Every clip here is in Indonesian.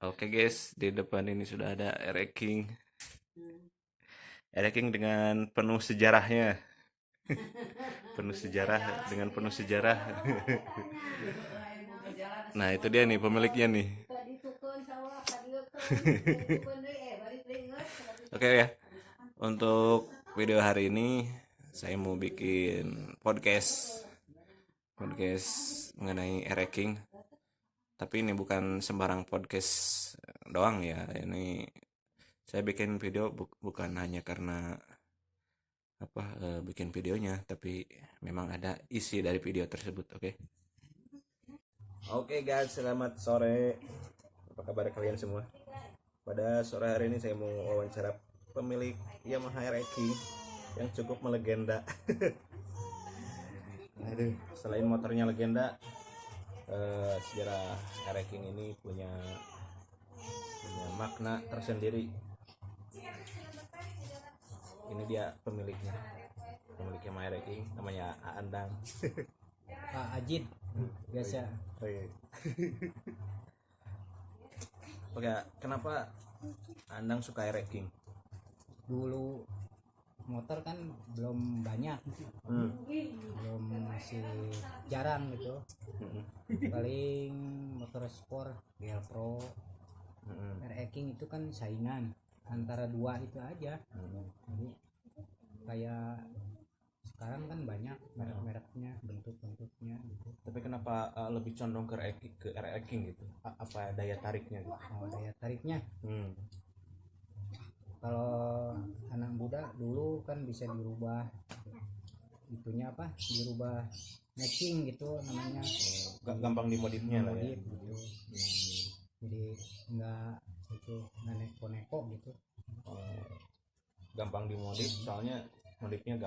Oke guys, di depan ini sudah ada Ereking. Ereking dengan penuh sejarahnya. Penuh sejarah dengan penuh sejarah. Nah, itu dia nih pemiliknya nih. Oke ya. Untuk video hari ini saya mau bikin podcast mengenai Ereking. Tapi ini bukan sembarang podcast doang ya. Ini saya bikin video bukan hanya karena bikin videonya, tapi memang ada isi dari video tersebut. Oke guys, selamat sore. Apa kabar kalian semua? Pada sore hari ini saya mau wawancara pemilik Yamaha RX yang cukup melegenda. Aduh, selain motornya legenda, sejarah RX ini punya makna tersendiri. Ini dia pemiliknya Yamaha RX, namanya Aandang. Pak Ajid biasa. Oke, kenapa Andang suka RX? Dulu motor kan belum banyak, belum, masih jarang gitu. Paling motor sport GL Pro, RX itu kan saingan antara dua itu aja. Jadi kayak sekarang kan banyak merek-mereknya, bentuk-bentuknya gitu. Tapi kenapa lebih condong ke RX gitu? Apa daya tariknya gitu? Oh, daya tariknya, kalau anak muda dulu kan bisa dirubah itunya, dirubah matching gitu namanya. Gampang dimodifnya lah ya. Gitu. Jadi nggak neko-neko gitu. Gampang dimodif, soalnya modifnya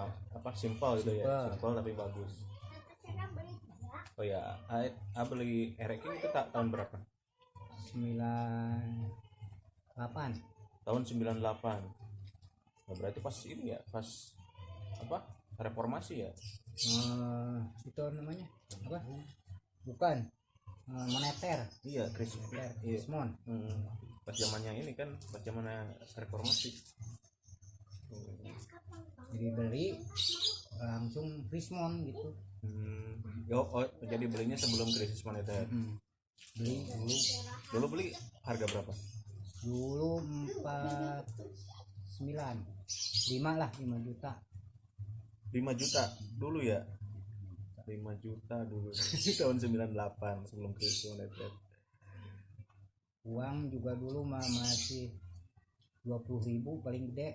simpel gitu ya, simpel tapi bagus. Oh ya, beli RX itu tahun berapa? 98. Tahun 98. Nah, berarti pas ini ya, pas reformasi ya. Itu namanya apa? Bukan, moneter. Iya, Krismon. Pas zamannya ini kan, pas zamannya reformasi. Jadi beli langsung Krismon gitu. Jadi belinya sebelum krisis moneter. Beli Dulu beli harga berapa? Dulu 49, 5 juta. 5 juta dulu ya. 5 juta dulu. Tahun 98 sebelum krisis moneter. Uang juga dulu masih 20.000 paling gede.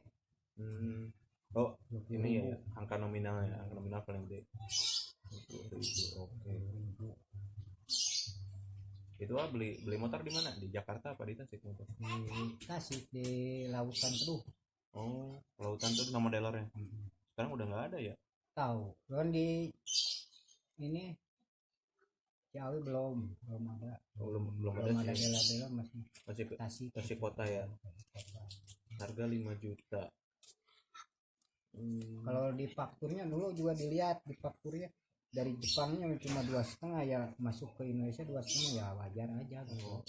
Oh, ini ya angka nominal paling gede. 20.000. Oke. Itu beli motor di mana? Di Jakarta apa di Tasik motor? Di Tasik, di Lautan Teduh. Oh, Lautan Teduh nama dealernya. Sekarang udah nggak ada ya? Tahu kan di ini Ciawi belum ada. Belum ada dealer masih Tasik kota ya. Harga 5 juta. Kalau di fakturnya dulu juga dilihat di fakturnya, dari Jepangnya cuma 2,5 ya, masuk ke Indonesia 2,5 ya wajar aja gitu.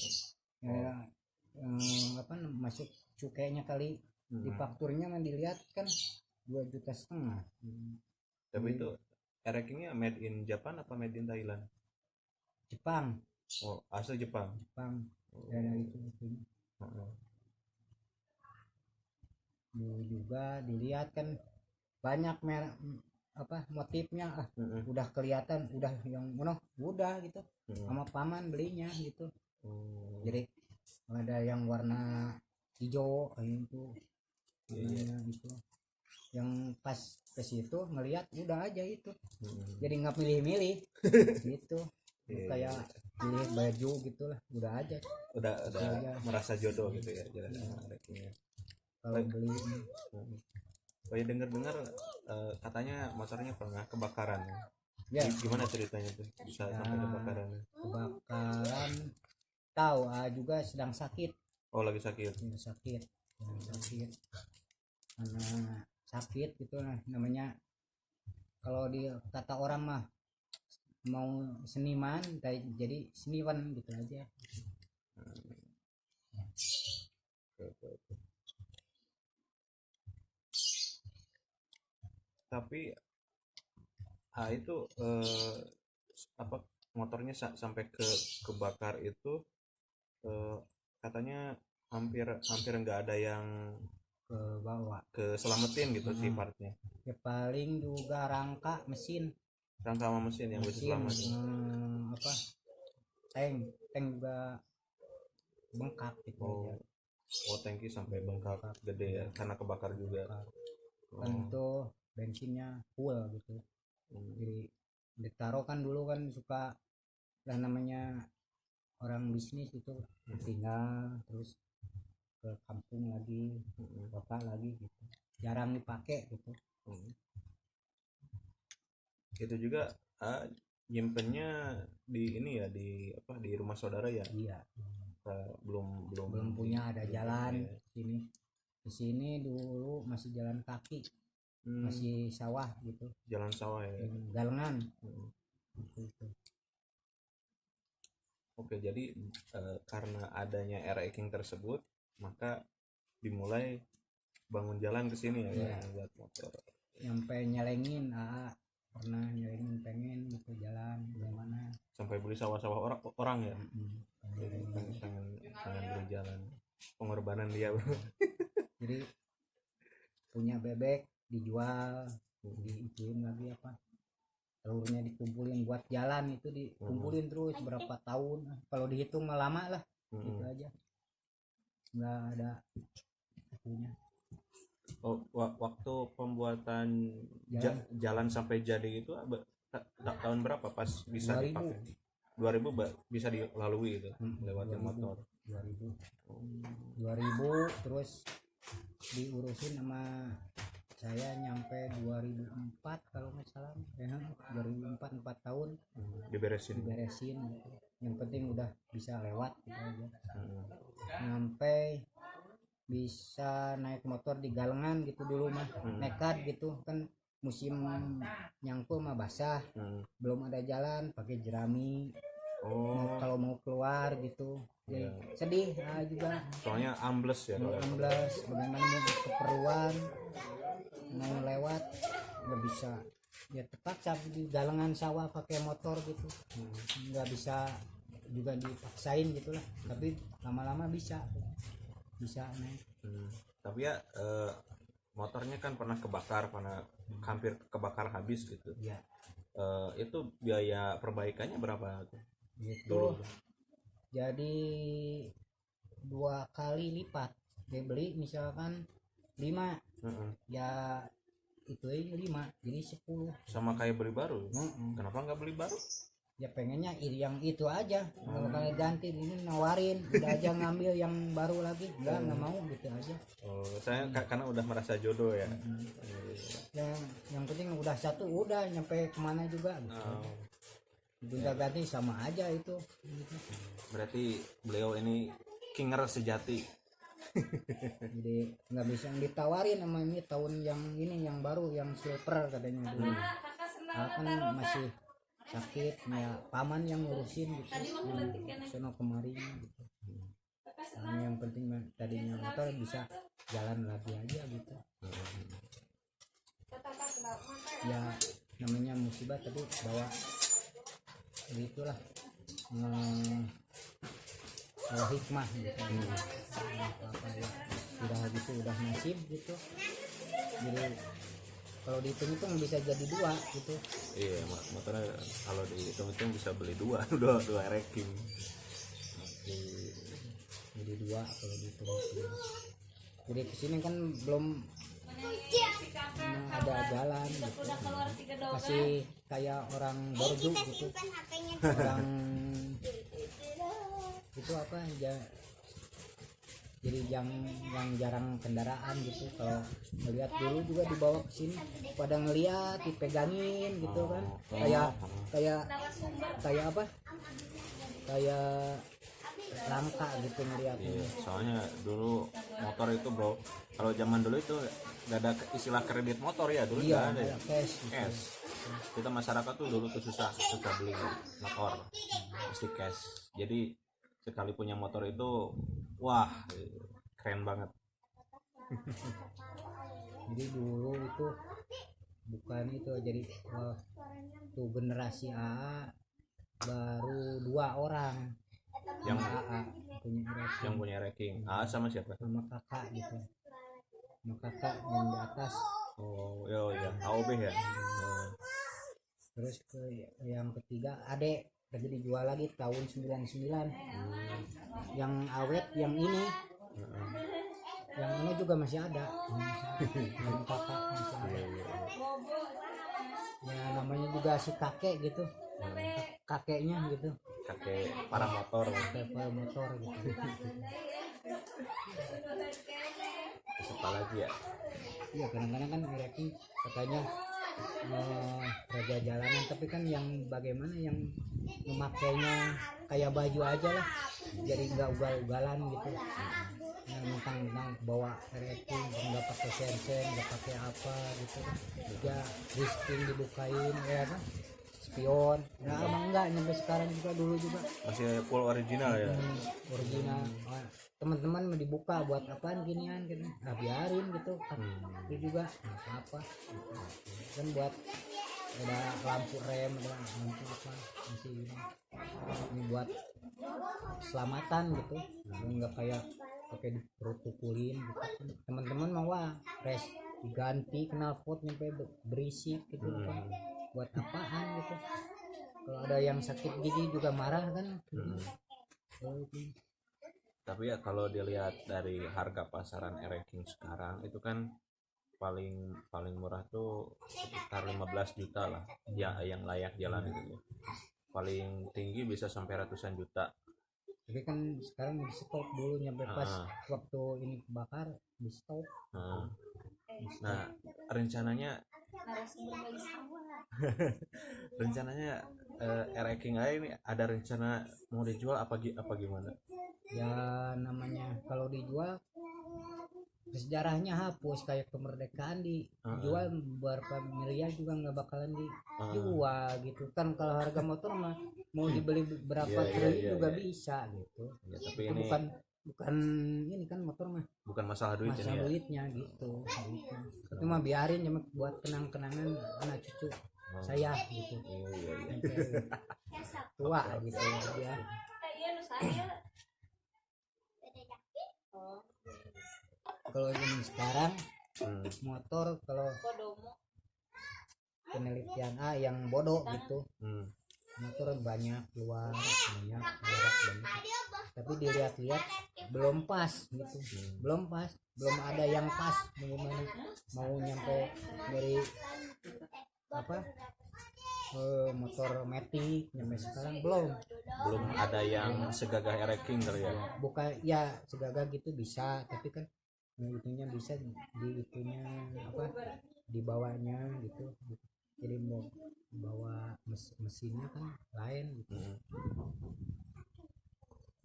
Masuk cukainya kali. Di fakturnya kan dilihat kan 2,5 juta. Tapi itu RX-nya made in Japan apa made in Thailand? Jepang. Oh, asli Jepang. Ya dari itu. Dulu juga dilihat kan banyak merek motifnya, udah kelihatan, udah yang udah gitu. Sama paman belinya gitu. Jadi ada yang warna hijau itu. Gitu. Yang pas ke situ ngelihat udah aja itu. Jadi nggak milih-milih gitu. Kayak pilih baju gitulah, udah aja. Udah aja. Merasa jodoh gitu ya jalan sama RX-nya. Kalau beli ya dengar-dengar katanya motornya pernah kebakaran ya. Gimana ceritanya tuh bisa sampai kebakaran? Kebakaran tahu, juga sedang sakit. Oh, lagi sakit. Karena sakit gitu lah namanya. Kalau di kata orang mah mau seniman jadi seniwan gitu aja. Oke. Tapi itu apa motornya sampai kebakar itu katanya hampir nggak ada yang ke bawah keselamatin gitu sih partnya. Ya paling juga rangka sama mesin yang bisa selamat. Apa tank juga bengkak gitu aja. Tangki sampai bengkak gede ya karena kebakar juga. Kan tuh bensinnya full gitu. Jadi ditaruh kan dulu kan suka lah namanya orang bisnis itu tinggal terus ke kampung lagi, kota lagi gitu. Jarang dipakai gitu. Itu juga nyimpennya di ini ya di rumah saudara ya. Iya. Belum punya ada jalan sini. Di sini dulu masih jalan kaki. Masih sawah gitu. Jalan sawah ya. Galengan. Gitu. Oke, jadi karena adanya R-King tersebut, maka dimulai bangun jalan ke sini ya, buat motor. Sampai nyelengin, pernah nyelengin pengen gitu jalan gimana. Sampai beli sawah-sawah orang ya. Pengen beli jalan. Pengorbanan dia. Jadi punya bebek dijual, diikuin lagi apa. Telurnya dikumpulin buat jalan itu dikumpulin terus berapa tahun. Kalau dihitung lama lah. Gitu aja. Nggak ada punya. Waktu pembuatan jalan sampai jadi itu tahun berapa pas bisa 2000. dipakai? 2000 bisa dilalui itu lewat motor. 2000 terus diurusin sama saya nyampe 2004 kalau nggak salah ya, 2004 4 tahun diberesin gitu. Yang penting udah bisa lewat gitu aja. Sampai bisa naik motor di galengan gitu dulu mah nekat gitu kan musim nyangkul mah basah, belum ada jalan pakai jerami. Kalau mau keluar gitu sedih juga soalnya ambles ya. Ambles bagaimana mau keperluan mau lewat nggak bisa ya terpaksa di galengan sawah pakai motor gitu. Nggak bisa juga dipaksain gitulah, tapi lama-lama bisa naik. Tapi ya motornya kan pernah kebakar, hampir kebakar habis gitu ya. Itu biaya perbaikannya berapa tuh? Gitu jadi 2 kali lipat. Dia beli misalkan 5 ya itu aja 5 jadi 10 sama kayak beli baru. Kenapa nggak beli baru? Ya pengennya yang itu aja. Kalau kalian ganti ini nawarin udah aja ngambil yang baru lagi nggak mau gitu aja. Saya karena udah merasa jodoh ya. Yang penting udah satu udah nyampe kemana juga gitu. Udah ganti sama aja itu gitu. Berarti beliau ini kinger sejati. Jadi nggak bisa ditawarin sama ini tahun yang baru yang silver katanya dulu. Kan masih sakit ya paman yang ngurusin gitu. Sono kemari gitu. Yang penting tadinya motor bisa jalan lagi aja gitu. Ya namanya musibah tapi bawa gitulah hikmah gitu. Apa ya udah gitu udah nasib gitu. Jadi kalau dihitung-hitung bisa jadi 2 gitu. Iya, motornya kalau dihitung-hitung bisa beli 2 R-King. Jadi 2 kalau dihitung-hitung. Jadi kesini kan belum ada jalan gitu. Masih kayak orang borju gitu. Orang itu apa aja. Jadi yang jarang kendaraan gitu. Kalau melihat dulu juga dibawa ke sini pada ngeliat dipegangin gitu kan. Kayak apa? Kayak langka gitu ngeliatnya. Iya, soalnya dulu motor itu bro, kalau zaman dulu itu nggak ada istilah kredit motor ya dulu, Iya, nggak ada ya. ada cash gitu. Cash. Kita masyarakat tuh dulu tuh susah beli motor, mesti cash. Jadi sekali punya motor itu, wah keren banget. Jadi dulu itu bukan itu, jadi tuh generasi AA baru 2 orang Yang AA punya Ereking, yang punya ranking sama siapa? sama kakak gitu, sama kakak yang di atas. Oh ya AOB ya. Terus ke yang ketiga adek lagi dijual lagi tahun 99. Yang awet yang ini, yang ini juga masih ada, yang kakak masih ada. Ya namanya juga si kakek gitu, kakeknya gitu, Kakek para motor. kakek motor gitu. Terus apa lagi ya? Iya, kadang-kadang kan Ereking katanya raja jalanan, tapi kan yang bagaimana yang memakainya kayak baju aja lah, jadi nggak ugal-ugalan gitu. Yang mentang-mentang bawa Ereking nggak pakai sensen, nggak pakai apa gitu kan, ya listing dibukain ya kan, spion. Nah emang enggak, sampai sekarang juga, dulu juga Masih full original ya. original. Teman-teman mau dibuka buat apaan ginian gitu, nah biarin gitu kan. Itu juga nggak apa kan, buat ada lampu rem, ada lampu apa masih ini buat keselamatan gitu, nggak kayak pakai dipukulin gitu. Teman-teman mau res diganti knalpot sampai berisik gitu kan, buat apaan gitu. Kalau ada yang sakit gigi juga marah kan. Tapi ya kalau dilihat dari harga pasaran Ereking sekarang itu kan paling murah tuh sekitar 15 juta lah ya, yang layak jalan itu. Paling tinggi bisa sampai ratusan juta. Tapi kan sekarang di stop dulu, nyampe pas waktu ini kebakar di stop. Nah rencananya Ereking ini ada rencana mau dijual apa gimana? Ya namanya kalau dijual sejarahnya hapus, kayak kemerdekaan dijual berapa miliar juga nggak bakalan dijual gitu kan. Kalau harga motor mah mau dibeli berapa triliun juga bisa gitu ya, tapi itu ini bukan ini kan, motor mah bukan masalah duit masalah ini ya. duitnya gitu. Itu mah biarin cuma buat kenang-kenangan anak cucu saya gitu. Tua gitu ya. Kalau zaman sekarang motor, kalau penelitian yang bodoh gitu, motor banyak keluar, banyak tapi dilihat-lihat belum pas gitu, belum ada yang pas. Bagaimana mau nyampe dari apa motor Matic nyampe sekarang belum ada yang segagah Ereking kali ya. Bukan ya segagah gitu bisa, tapi kan itunya bisa di itunya apa dibawanya gitu. Jadi mau bawa mesinnya kan lain gitu.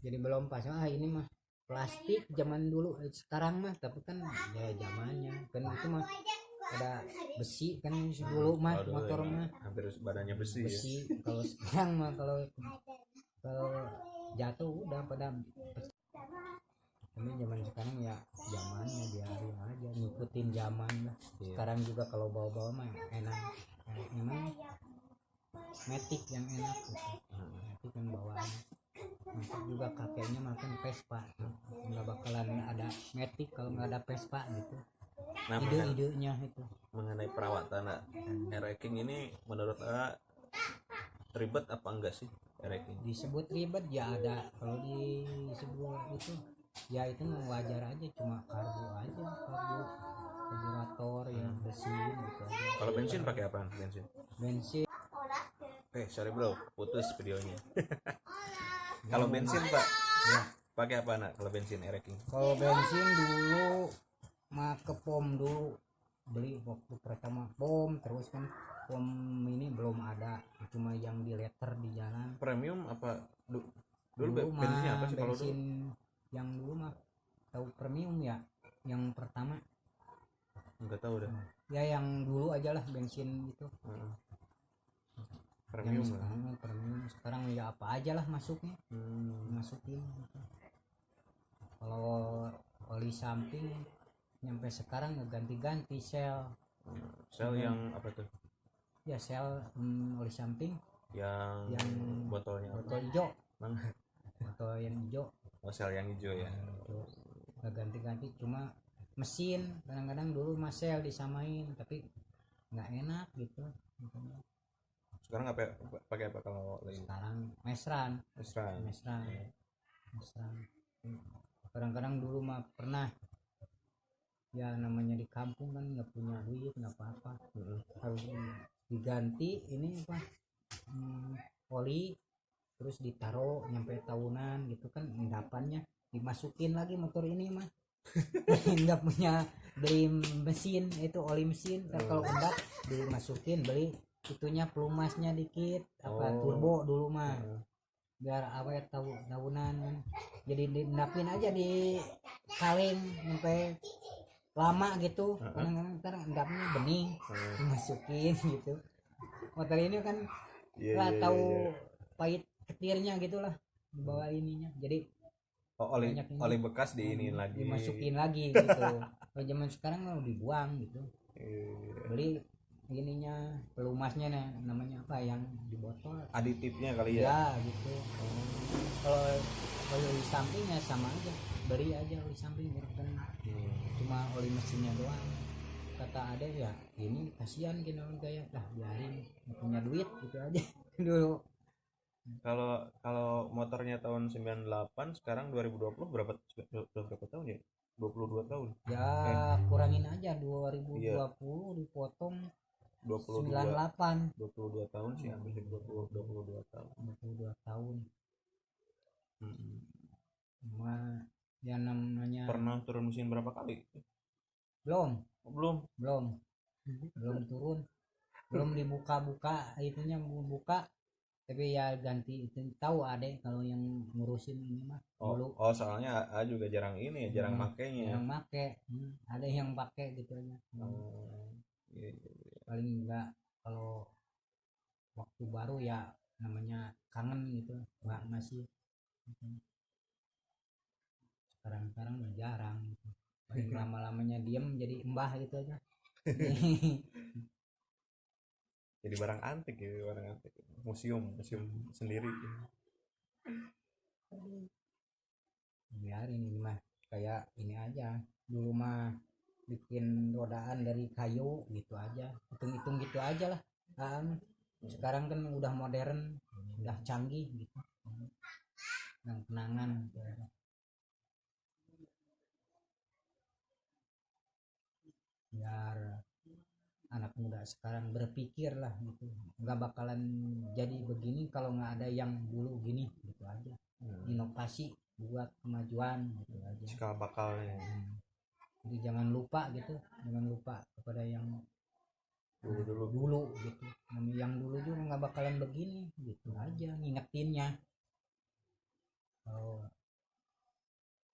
Jadi belum pas. Ini mah plastik zaman dulu, sekarang mah tapi kan ya zamannya kan itu mah ada besi kan dulu mah motor mah hampir badannya besi ya. Kalau sekarang mah kalau jatuh udah pada. Tapi zaman sekarang ya zamannya biarin aja, ngikutin zaman lah. Sekarang juga kalau bawa-bawa mah enak, emang Matic yang enak gitu. Itu kan bawaan Matic juga kakeknya makan Vespa, nggak bakalan ada Matic kalau nggak ada Vespa gitu. Nah, ide-idenya itu mengenai perawatan Ereking ini menurut ribet apa enggak sih Ereking? Disebut ribet ya ada, kalau disebut itu ya itu wajar aja, cuma karbu karburator ya bersihin gitu aja. Kalau bensin pakai apa? Bensin sorry bro, putus videonya. Kalau bensin pak ya pakai apa nak? Kalau bensin Ereking? Kalau bensin dulu mah ke pom dulu, beli waktu pertama pom, terus kan pom ini belum ada, cuma yang di liter di jalan. Premium apa Dulu dulu bensinnya mah apa sih kalau dulu? bensin yang dulu mah tahu premium ya, yang pertama Enggak tahu dah. ya, yang dulu aja lah bensin itu. Heeh. Yang Premium lah. sekarang premium, sekarang ya apa aja lah masuknya, masukin gitu. Kalau oli samping nyampe sekarang ganti-ganti sel. Sel yang apa tuh? Ya sel oli samping Yang botolnya apa? botol hijau, Mana? botol yang hijau. Oh, sel yang hijau ya. Itu nggak ganti-ganti, cuma mesin kadang-kadang dulu masel disamain tapi nggak enak gitu. Sekarang apa pakai apa kalau lagi? Sekarang mesran, Mesran. mesran, mesran. Kadang-kadang dulu mah pernah ya, namanya di kampung kan nggak punya duit nggak apa-apa, harus diganti ini apa, oli, terus ditaruh nyampe tahunan gitu kan, endapannya dimasukin lagi motor ini mah. Nggak punya beli mesin itu oli mesin kan, kalau endap dimasukin, beli itunya pelumasnya dikit apa turbo dulu mah, biar awet tahunan kan, jadi diendapin aja di kaleng sampai lama gitu. Kadang-kadang ntar endapnya bening, dimasukin gitu. Motor ini kan nggak tahu pahit ketirnya gitulah di bawah ininya, jadi oli bekas diinin lagi, dimasukin lagi gitu. Kalau zaman sekarang mau dibuang gitu, beli ininya pelumasnya namanya apa yang di botol, aditifnya kali ya. ya gitu. Kalau oli sampingnya sama aja, beli aja oli samping kan, cuma oli mesinnya doang. Kata ada ya ini kasihan gini orang kayak dah biarin, nggak punya duit gitu aja. Dulu Kalau motornya tahun 98, sekarang 2020 berapa tahun ya? 22 tahun. ya kurangin aja 2020 dipotong 98, 22 tahun sih, hampir 22 tahun. 22 tahun. Hmm. Cuma ya namanya Pernah turun mesin berapa kali? belum Belum. belum turun, belum dibuka-buka itunya, buka tapi ya ganti itu, tahu adek kalau yang ngurusin ini mah dulu. Soalnya A juga jarang ini ya, jarang makainya. Jarang make, ada yang pakai gitu aja. Iya. Paling enggak kalau waktu baru ya namanya kangen gitu, nggak masih. Sekarang udah jarang gitu. Paling lama-lamanya diem jadi embah gitu aja. Jadi barang antik gitu, barang antik. Museum sendiri. Biarin ini mah kayak ini aja, dulu mah bikin rodaan dari kayu gitu aja, hitung-hitung gitu aja lah. Sekarang kan udah modern, udah canggih gitu, yang kenangan gitu. Biar anak muda sekarang berpikir lah gitu, nggak bakalan jadi begini kalau nggak ada yang dulu gini gitu aja. Inovasi buat kemajuan gitu aja, cikal bakalnya. jadi jangan lupa gitu, jangan lupa kepada yang dulu gitu. Yang dulu juga nggak bakalan begini gitu aja, ngingetinnya. Kalau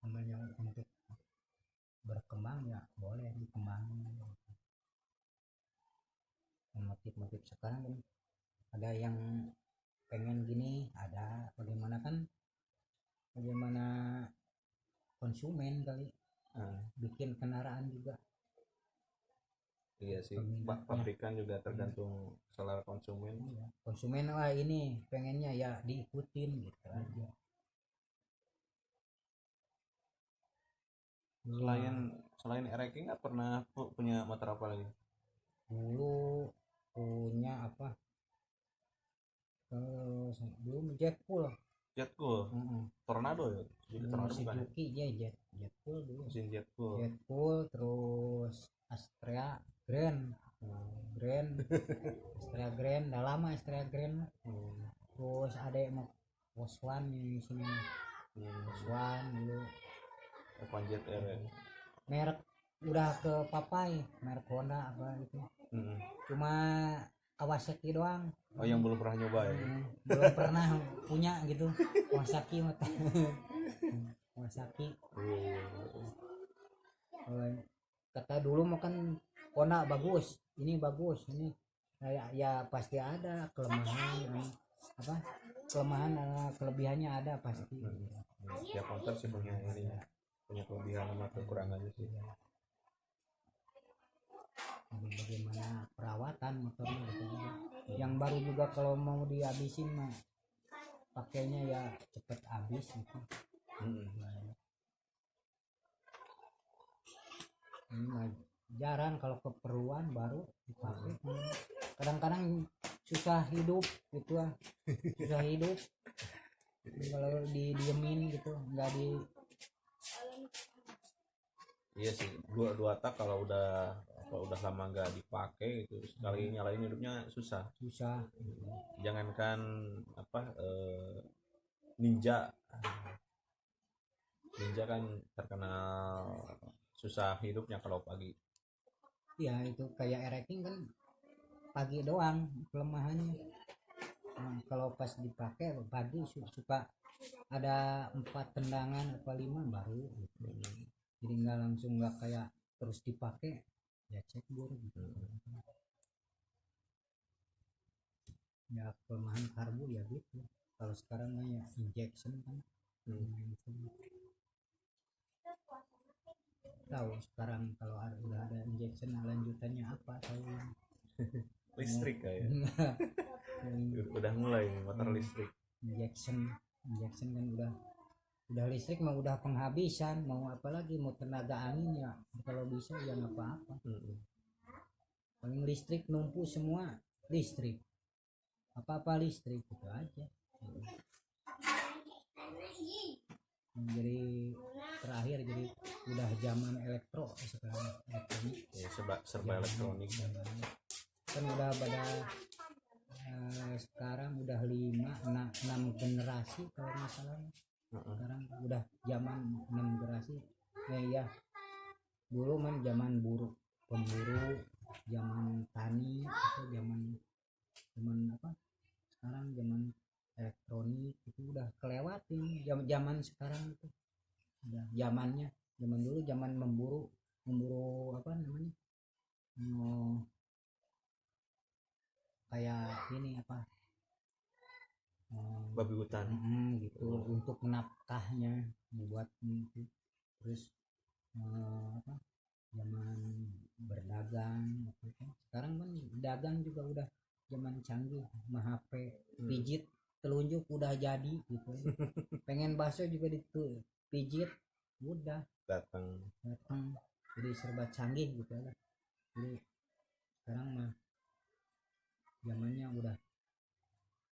namanya untuk berkembang ya boleh dikembangin. Motif-motif sekarang kan ada yang pengen gini, ada bagaimana konsumen kali, bikin kendaraan juga. Iya sih, pabrikan juga tergantung selera konsumen. Konsumen wah ini pengennya ya diikutin gitu aja. Selain Ereking nggak pernah punya motor apa lagi? Dulu punya apa, dulu Jetcool. Tornado ya, jadi Tornado bukan ya? Suzuki ya, Jetcool dulu. Mesin Jetcool. Jetcool, terus Astrea Grand, Astrea Grand, udah lama Astrea Grand. Terus ada mau Poswan di sini, Poswan dulu. Jet R. Merek udah ke papai, merek Honda apa gitu. Cuma Kawasaki doang. Oh, yang belum pernah nyoba ya. Belum pernah punya gitu Kawasaki mata. Kawasaki. Kata dulu makan Honda bagus, ini bagus, ini ya pasti ada kelemahan apa kelemahan kelebihannya ada pasti. Tiap motor sih punya ini, punya kelebihan sama kekurangannya sih. Bagaimana perawatan motornya gitu aja. Yang baru juga kalau mau dihabisin mah pakainya ya cepet habis gitu. Ini mah jarang kalau keperluan baru dipakai. Kadang-kadang susah hidup gitu lah, susah hidup kalau didiemin gitu, nggak di. Iya sih, dua tak kalau udah lama nggak dipakai itu sekali nyalain hidupnya susah. Jangankan Ninja kan terkenal susah hidupnya kalau pagi. Ya itu kayak Ereking kan pagi doang kelemahannya. Kalau pas dipakai pagi suka ada 4 tendangan apa 5 baru gitu. Jadi nggak langsung nggak kayak terus dipakai ya cek buru gitu. Ya kelemahan karbu ya gitu. Kalau sekarang kan ya injection kan. Tahu sekarang kalau udah ada injection lanjutannya apa tahu. Listrik kayak udah mulai motor listrik. Injection kan udah listrik mah udah penghabisan, mau apa lagi, mau tenaga angin ya kalau bisa ya nggak apa-apa. Paling listrik numpuk semua listrik, apa-apa listrik gitu aja. Jadi terakhir jadi udah zaman elektro sekarang, elektronik ya, serba elektronik kan udah pada sekarang udah 6 generasi kalau nggak salah. Sekarang udah zaman 6 generasi ya dulu kan zaman pemburu, zaman tani atau zaman apa, sekarang zaman elektronik itu udah kelewatin zaman sekarang itu udah zaman dulu zaman memburu apa namanya, kayak ini apa, babi hutan gitu untuk nafkahnya buat itu. Terus apa, zaman berdagang gitu. Sekarang kan dagang juga udah zaman canggih, mah HP pijit telunjuk udah jadi gitu. Pengen bakso juga pijit udah datang, jadi serba canggih gitu lah. Jadi sekarang mah zamannya udah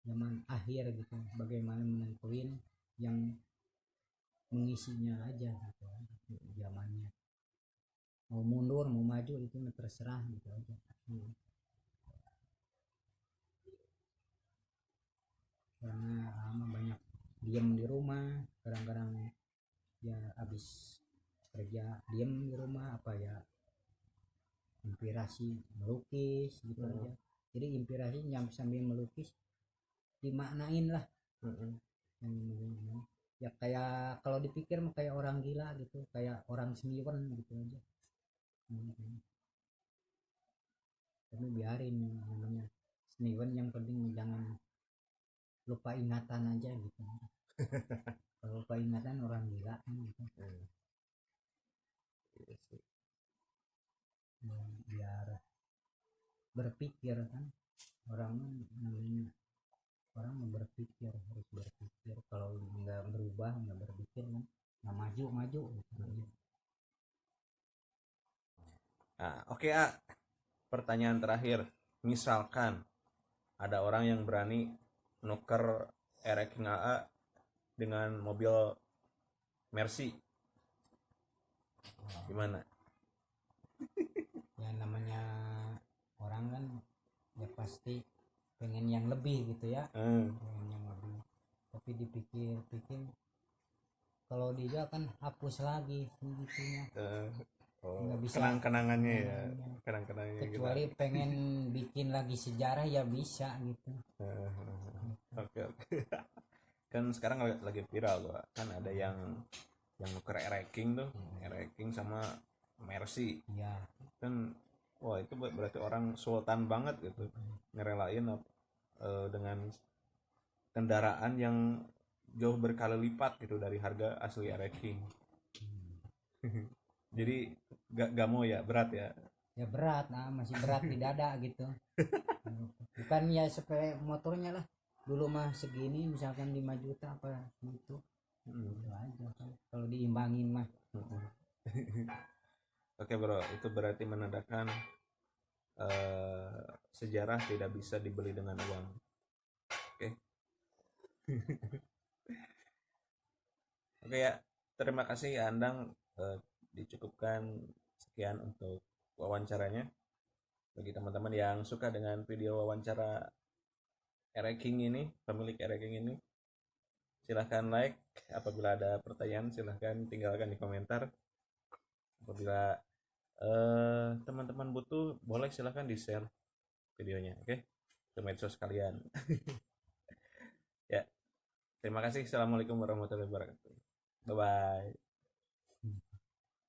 zaman akhir gitu, bagaimana menentuin yang mengisinya aja gitu zamannya, mau mundur mau maju itu terserah gitu aja. Karena banyak diem di rumah, kadang-kadang ya habis kerja diem di rumah apa ya, inspirasi melukis gitu aja. Jadi inspirasi sambil melukis dimaknain lah. Ya kayak kalau dipikir mah kayak orang gila gitu, kayak orang seniman gitu aja. Tapi biarin namanya seniman, yang penting jangan lupa ingatan aja gitu. Kalau lupa ingatan orang gila kan gitu. Biar berpikir kan, orang namanya orang berpikir, harus berpikir. Kalau nggak berubah, nggak berpikir kan nggak maju gitu. Oke, pertanyaan terakhir, misalkan ada orang yang berani nuker Ereking AA dengan mobil Mercy, gimana? Ya namanya orang kan ya pasti pengen yang lebih gitu ya. Pengen yang lebih, tapi dipikir-pikir kalau dia kan hapus lagi segitunya. nggak bisa kenang-kenangannya ya, kenang-kenangannya. kenang-kenangannya kita. Kecuali pengen bikin lagi sejarah ya bisa gitu. Oke oke. Kan sekarang lagi viral tuh kan, ada yang nuker ranking tuh, ranking sama Mercy Ya kan. Wah itu berarti orang sultan banget gitu, ngerelain dengan kendaraan yang jauh berkali lipat gitu dari harga asli ranking. Jadi gak mau ya, berat ya. ya berat, nah masih berat di dada gitu. Bukan ya sepele motornya lah, dulu mah segini misalkan 5 juta apa gitu. Itu aja kan kalau diimbangin mah. Oke bro, itu berarti menandakan sejarah tidak bisa dibeli dengan uang. Oke. Oke ya, terima kasih ya Andang. Dicukupkan sekian untuk wawancaranya. Bagi teman-teman yang suka dengan video wawancara ranking ini, pemilik ranking ini, silahkan like. Apabila ada pertanyaan silahkan tinggalkan di komentar. Apabila teman-teman butuh, boleh silahkan di share videonya, oke, ke medsos kalian. Ya, terima kasih. Assalamualaikum warahmatullahi wabarakatuh. Bye bye.